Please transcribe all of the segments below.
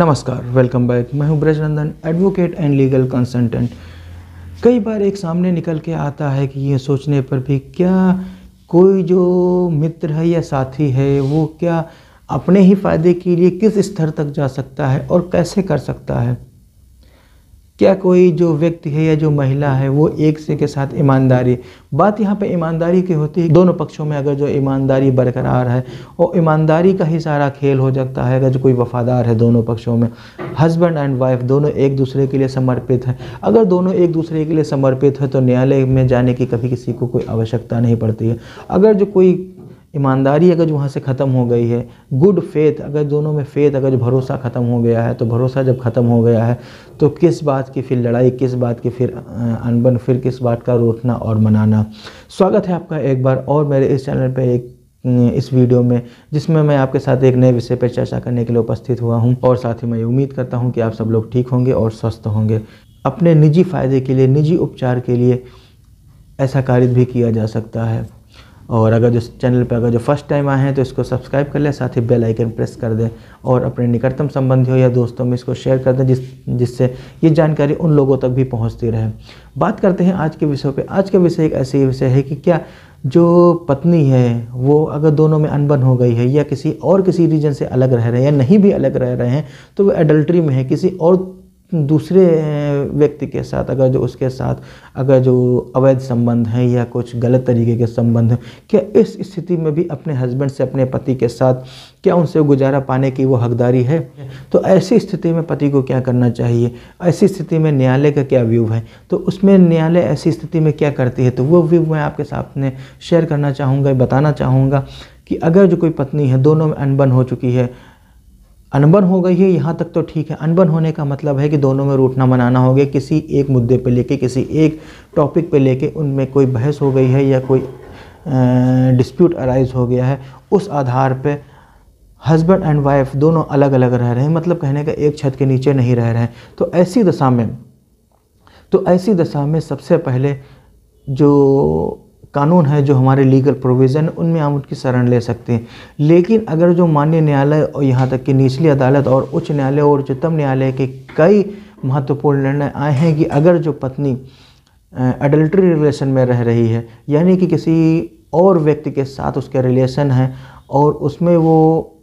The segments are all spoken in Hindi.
नमस्कार, वेलकम बैक। मैं हूं Brajnandan, advocate and legal consultant. कई बार एक सामने निकल के आता है कि ये सोचने पर भी क्या कोई जो मित्र है या साथी है वो क्या अपने ही फ़ायदे के लिए किस स्तर तक जा सकता है और कैसे कर सकता है। क्या कोई जो व्यक्ति है या जो महिला है वो एक से के साथ ईमानदारी, बात यहाँ पे ईमानदारी की होती है। दोनों पक्षों में अगर जो ईमानदारी बरकरार है और ईमानदारी का ही सारा खेल हो जाता है। अगर जो कोई वफ़ादार है, दोनों पक्षों में हस्बैंड एंड वाइफ दोनों एक दूसरे के लिए समर्पित है, अगर दोनों एक दूसरे के लिए समर्पित है तो न्यायालय में जाने की कभी किसी को कोई आवश्यकता नहीं पड़ती है। अगर जो कोई ईमानदारी अगर जो वहाँ से ख़त्म हो गई है, गुड फेथ अगर दोनों में फेथ अगर जो भरोसा ख़त्म हो गया है, तो भरोसा जब ख़त्म हो गया है तो किस बात की फिर लड़ाई, किस बात की फिर अनबन, फिर किस बात का रूठना और मनाना। स्वागत है आपका एक बार और मेरे इस चैनल पे इस वीडियो में, जिसमें मैं आपके साथ एक नए विषय पर चर्चा करने के लिए उपस्थित हुआ हूँ। और साथ ही मैं उम्मीद करता हूँ कि आप सब लोग ठीक होंगे और स्वस्थ होंगे। अपने निजी फ़ायदे के लिए, निजी उपचार के लिए ऐसा कार्य भी किया जा सकता है। और अगर जो चैनल पर अगर जो फर्स्ट टाइम आए हैं तो इसको सब्सक्राइब कर लें, साथ ही बेल आइकन प्रेस कर दें और अपने निकटतम संबंधियों या दोस्तों में इसको शेयर कर दें, जिससे ये जानकारी उन लोगों तक भी पहुंचती रहे। बात करते हैं आज के विषय पे। आज का विषय एक ऐसे विषय है कि क्या जो पत्नी है वो अगर दोनों में अनबन हो गई है या किसी रीजन से अलग रह रहे हैं या नहीं भी अलग रह रहे हैं, तो वो एडल्ट्री में है, किसी और दूसरे व्यक्ति के साथ अगर जो उसके साथ अगर जो अवैध संबंध हैं या कुछ गलत तरीके के संबंध हैं, क्या इस स्थिति में भी अपने हस्बैंड से, अपने पति के साथ क्या उनसे गुजारा पाने की वो हकदारी है? तो ऐसी स्थिति में पति को क्या करना चाहिए? ऐसी स्थिति में न्यायालय का क्या व्यू है? तो उसमें न्यायालय ऐसी स्थिति में क्या करती है, तो वो व्यू मैं आपके सामने शेयर करना चाहूँगा, बताना चाहूँगा कि अगर जो कोई पत्नी है, दोनों में अनबन हो चुकी है, अनबन हो गई है, यहाँ तक तो ठीक है। अनबन होने का मतलब है कि दोनों में रूठना मनाना हो गया, किसी एक मुद्दे पे लेके, किसी एक टॉपिक पे लेके उनमें कोई बहस हो गई है या कोई डिस्प्यूट अराइज हो गया है। उस आधार पे हस्बैंड एंड वाइफ दोनों अलग अलग रह रहे हैं, मतलब कहने का एक छत के नीचे नहीं रह रहे हैं। तो ऐसी दशा में सबसे पहले जो कानून है, जो हमारे लीगल प्रोविज़न, उनमें हम उनकी शरण ले सकते हैं। लेकिन अगर जो माननीय न्यायालय और यहाँ तक कि निचली अदालत और उच्च न्यायालय और उच्चतम न्यायालय के कई महत्वपूर्ण निर्णय आए हैं कि अगर जो पत्नी एडल्ट्री रिलेशन में रह रही है, यानी कि किसी और व्यक्ति के साथ उसके रिलेशन है और उसमें वो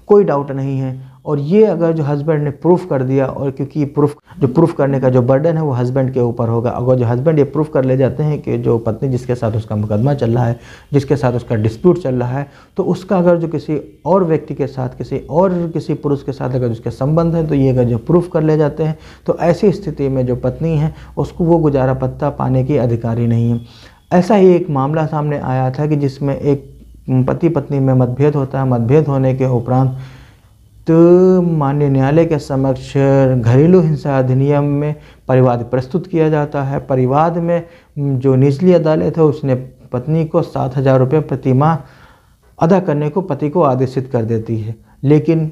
कोई डाउट नहीं है, और ये अगर जो हस्बैंड ने प्रूफ कर दिया, और क्योंकि प्रूफ करने का जो बर्डन है वो हस्बैंड के ऊपर होगा। अगर जो हस्बैंड ये प्रूफ कर ले जाते हैं कि जो पत्नी जिसके साथ उसका मुकदमा चल रहा है, जिसके साथ उसका डिस्प्यूट चल रहा है, तो उसका अगर जो किसी और व्यक्ति के साथ, किसी पुरुष के साथ अगर उसके संबंध है, तो ये अगर जो प्रूफ कर ले जाते हैं, तो ऐसी स्थिति में जो पत्नी है उसको वो गुजारा भत्ता पाने की अधिकारी नहीं है। ऐसा ही एक मामला सामने आया था कि जिसमें एक पति पत्नी में मतभेद होता है। मतभेद होने के उपरांत तो माननीय न्यायालय के समक्ष घरेलू हिंसा अधिनियम में परिवाद प्रस्तुत किया जाता है। परिवाद में जो निचली अदालत है उसने पत्नी को 7,000 रुपये प्रति माह अदा करने को पति को आदेशित कर देती है, लेकिन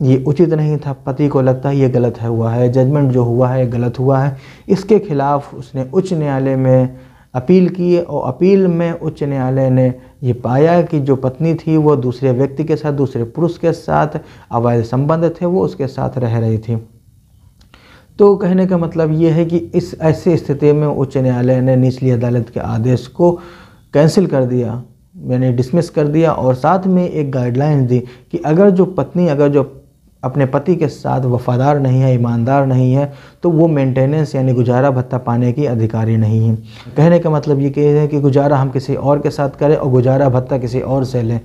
ये उचित नहीं था। पति को लगता है ये गलत हुआ है, जजमेंट जो हुआ है गलत हुआ है। इसके खिलाफ उसने उच्च न्यायालय में अपील की और अपील में उच्च न्यायालय ने ये पाया कि जो पत्नी थी वो दूसरे व्यक्ति के साथ, दूसरे पुरुष के साथ अवैध संबंध थे, वो उसके साथ रह रही थी। तो कहने का मतलब ये है कि इस ऐसी स्थिति में उच्च न्यायालय ने निचली अदालत के आदेश को कैंसिल कर दिया, यानी डिसमिस कर दिया, और साथ में एक गाइडलाइन दी कि अगर जो पत्नी अगर जो अपने पति के साथ वफादार नहीं है, ईमानदार नहीं है, तो वो मेंटेनेंस यानी गुजारा भत्ता पाने की अधिकारी नहीं है। कहने का मतलब ये है कि गुजारा हम किसी और के साथ करें और गुजारा भत्ता किसी और से लें,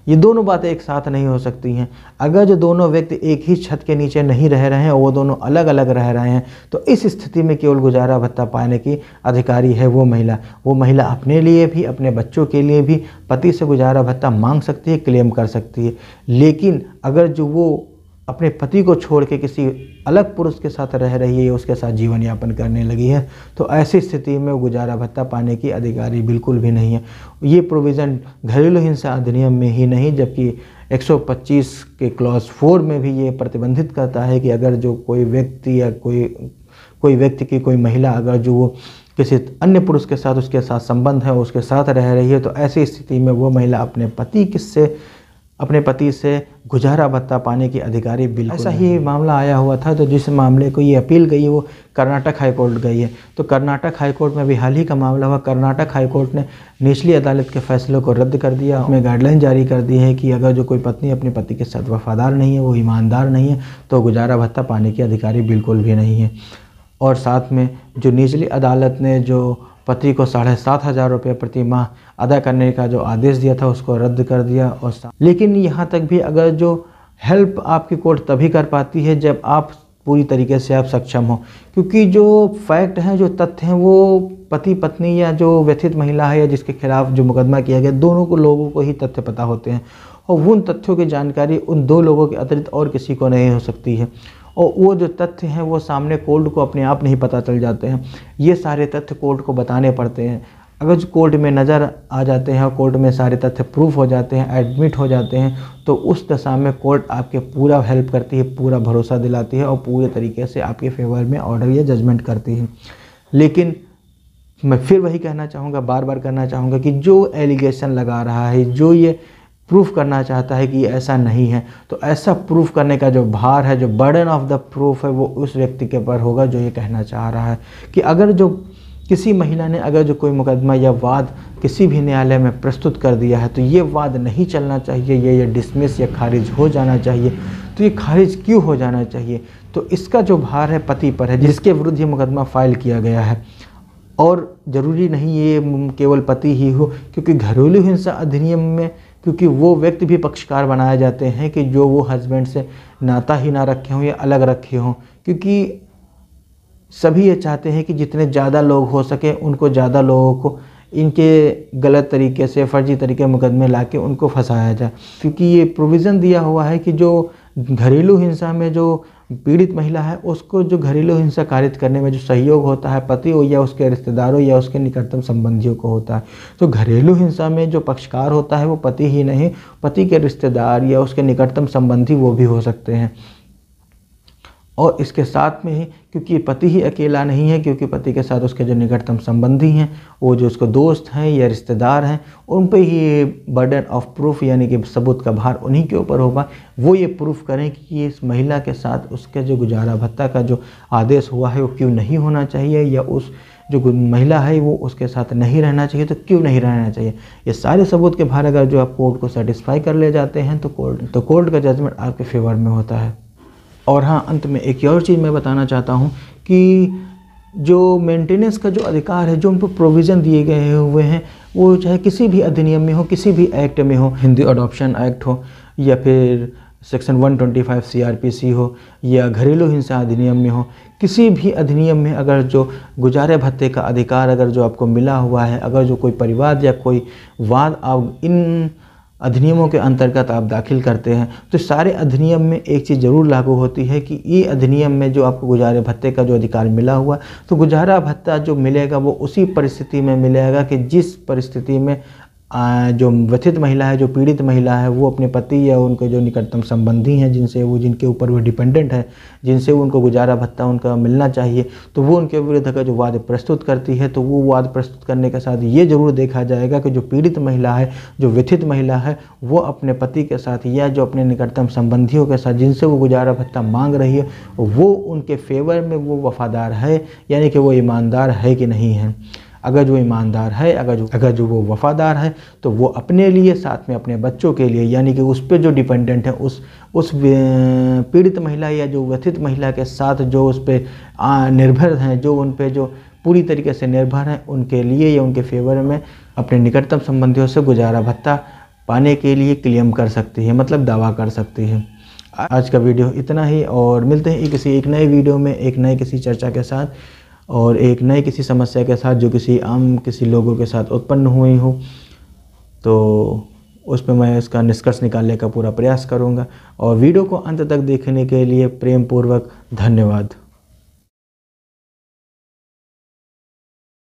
ये दोनों बातें एक साथ नहीं हो सकती हैं। अगर जो दोनों व्यक्ति एक ही छत के नीचे नहीं रह रहे हैं और वो दोनों अलग अलग रह रहे हैं, तो इस स्थिति में केवल गुजारा भत्ता पाने की अधिकारी है वो महिला। वो महिला अपने लिए भी, अपने बच्चों के लिए भी पति से गुजारा भत्ता मांग सकती है, क्लेम कर सकती है। लेकिन अगर जो वो अपने पति को छोड़ के किसी अलग पुरुष के साथ रह रही है, उसके साथ जीवन यापन करने लगी है, तो ऐसी स्थिति में गुजारा भत्ता पाने की अधिकारी बिल्कुल भी नहीं है। ये प्रोविज़न घरेलू हिंसा अधिनियम में ही नहीं, जबकि 125 के क्लॉज 4 में भी ये प्रतिबंधित करता है कि अगर जो कोई व्यक्ति या कोई व्यक्ति की कोई महिला अगर जो वो किसी अन्य पुरुष के साथ उसके साथ संबंध है, उसके साथ रह रही है, तो ऐसी स्थिति में वो महिला अपने पति से अपने पति से गुजारा भत्ता पाने के अधिकारी बिल्कुल ऐसा ही मामला आया हुआ था। तो जिस मामले को ये अपील गई है वो कर्नाटक हाई कोर्ट गई है। तो कर्नाटक हाई कोर्ट में भी हाल ही का मामला हुआ। कर्नाटक हाई कोर्ट ने निचली अदालत के फैसले को रद्द कर दिया। उसमें गाइडलाइन जारी कर दी है कि अगर जो कोई पत्नी अपने पति के साथ वफादार नहीं है, वो ईमानदार नहीं है, तो गुजारा भत्ता पाने के अधिकारी बिल्कुल भी नहीं है। और साथ में जो निचली अदालत ने जो पति को 7,500 रुपये प्रति माह अदा करने का जो आदेश दिया था उसको रद्द कर दिया। और लेकिन यहाँ तक भी अगर जो हेल्प आपकी कोर्ट तभी कर पाती है जब आप पूरी तरीके से आप सक्षम हो, क्योंकि जो फैक्ट हैं, जो तथ्य हैं, वो पति पत्नी या जो व्यथित महिला है या जिसके खिलाफ जो मुकदमा किया गया, दोनों को लोगों को ही तथ्य पता होते हैं और उन तथ्यों की जानकारी उन दो लोगों के अतिरिक्त और किसी को नहीं हो सकती है। और वो जो तथ्य हैं वो सामने कोर्ट को अपने आप नहीं पता चल जाते हैं, ये सारे तथ्य कोर्ट को बताने पड़ते हैं। अगर जो कोर्ट में नज़र आ जाते हैं और कोर्ट में सारे तथ्य प्रूफ हो जाते हैं, एडमिट हो जाते हैं, तो उस दशा में कोर्ट आपके पूरा हेल्प करती है, पूरा भरोसा दिलाती है और पूरे तरीके से आपके फेवर में ऑर्डर या जजमेंट करती है। लेकिन मैं फिर वही कहना चाहूँगा, बार बार कहना चाहूँगा कि जो एलिगेशन लगा रहा है, जो ये प्रूफ करना चाहता है कि ऐसा नहीं है, तो ऐसा प्रूफ करने का जो भार है, जो बर्डन ऑफ द प्रूफ है, वो उस व्यक्ति के ऊपर होगा जो ये कहना चाह रहा है कि अगर जो किसी महिला ने अगर जो कोई मुकदमा या वाद किसी भी न्यायालय में प्रस्तुत कर दिया है तो ये वाद नहीं चलना चाहिए, ये डिसमिस या खारिज हो जाना चाहिए। तो ये खारिज क्यों हो जाना चाहिए? तो इसका जो भार है पति पर है जिसके विरुद्ध ये मुकदमा फाइल किया गया है। और ज़रूरी नहीं ये केवल पति ही हो, क्योंकि घरेलू हिंसा अधिनियम में क्योंकि वो व्यक्ति भी पक्षकार बनाए जाते हैं कि जो वो हस्बैंड से नाता ही ना रखे हों या अलग रखे हों, क्योंकि सभी ये चाहते हैं कि जितने ज़्यादा लोग हो सके उनको ज़्यादा लोगों को इनके गलत तरीके से फर्जी तरीके मुकदमे ला के उनको फंसाया जाए। क्योंकि ये प्रोविज़न दिया हुआ है कि जो घरेलू हिंसा में जो पीड़ित महिला है उसको जो घरेलू हिंसा कारित करने में जो सहयोग होता है पति हो या उसके रिश्तेदारों या उसके निकटतम संबंधियों को होता है। तो घरेलू हिंसा में जो पक्षकार होता है वो पति ही नहीं, पति के रिश्तेदार या उसके निकटतम संबंधी वो भी हो सकते हैं। और इसके साथ में ही क्योंकि पति ही अकेला नहीं है, क्योंकि पति के साथ उसके जो निकटतम संबंधी हैं, वो जो उसको दोस्त हैं या रिश्तेदार हैं, उन पे ही बर्डन ऑफ प्रूफ यानी कि सबूत का भार उन्हीं के ऊपर होगा। वो ये प्रूफ करें कि इस महिला के साथ उसके जो गुजारा भत्ता का जो आदेश हुआ है वो क्यों नहीं होना चाहिए, या उस जो महिला है वो उसके साथ नहीं रहना चाहिए तो क्यों नहीं रहना चाहिए। ये सारे सबूत के भार अगर जो आप कोर्ट को सेटिस्फाई कर ले जाते हैं तो कोर्ट का जजमेंट आपके फेवर में होता है। और हाँ, अंत में एक और चीज़ मैं बताना चाहता हूँ कि जो मेंटेनेंस का जो अधिकार है, जो उन पर प्रोविज़न दिए गए हुए हैं, वो चाहे किसी भी अधिनियम में हो, किसी भी एक्ट में हो, हिंदू अडॉप्शन एक्ट हो या फिर सेक्शन 125 CRPC हो या घरेलू हिंसा अधिनियम में हो, किसी भी अधिनियम में अगर जो गुजारे भत्ते का अधिकार अगर जो आपको मिला हुआ है, अगर जो कोई परिवाद या कोई वाद आप इन अधिनियमों के अंतर्गत आप दाखिल करते हैं, तो सारे अधिनियम में एक चीज़ ज़रूर लागू होती है कि ये अधिनियम में जो आपको गुजारे भत्ते का जो अधिकार मिला हुआ, तो गुजारा भत्ता जो मिलेगा वो उसी परिस्थिति में मिलेगा कि जिस परिस्थिति में जो व्यथित महिला है, जो पीड़ित महिला है, वो अपने पति या उनके जो निकटतम संबंधी हैं जिनके ऊपर वो डिपेंडेंट है, जिनसे उनको गुजारा भत्ता उनका मिलना चाहिए, तो वो उनके विरुद्ध का जो वाद प्रस्तुत करती है, तो वो वाद प्रस्तुत करने के साथ ये ज़रूर देखा जाएगा कि जो पीड़ित महिला है, जो व्यथित महिला है, वो अपने पति के साथ या जो अपने निकटतम संबंधियों के साथ जिनसे वो गुजारा भत्ता मांग रही है, वो उनके फेवर में वो वफादार है, यानी कि वो ईमानदार है कि नहीं है। अगर जो ईमानदार है, अगर जो वो वफादार है, तो वो अपने लिए, साथ में अपने बच्चों के लिए, यानी कि उस पे जो डिपेंडेंट है, उस पीड़ित महिला या जो व्यथित महिला के साथ जो उस पे निर्भर हैं, जो उन पे जो पूरी तरीके से निर्भर हैं, उनके लिए या उनके फेवर में अपने निकटतम संबंधियों से गुजारा भत्ता पाने के लिए क्लेम कर सकती है, मतलब दावा कर सकती है। आज का वीडियो इतना ही, और मिलते हैं किसी एक नए वीडियो में एक नए किसी चर्चा के साथ और एक नई किसी समस्या के साथ जो किसी लोगों के साथ उत्पन्न हुई हो, तो उस पर मैं इसका निष्कर्ष निकालने का पूरा प्रयास करूंगा। और वीडियो को अंत तक देखने के लिए प्रेम पूर्वक धन्यवाद।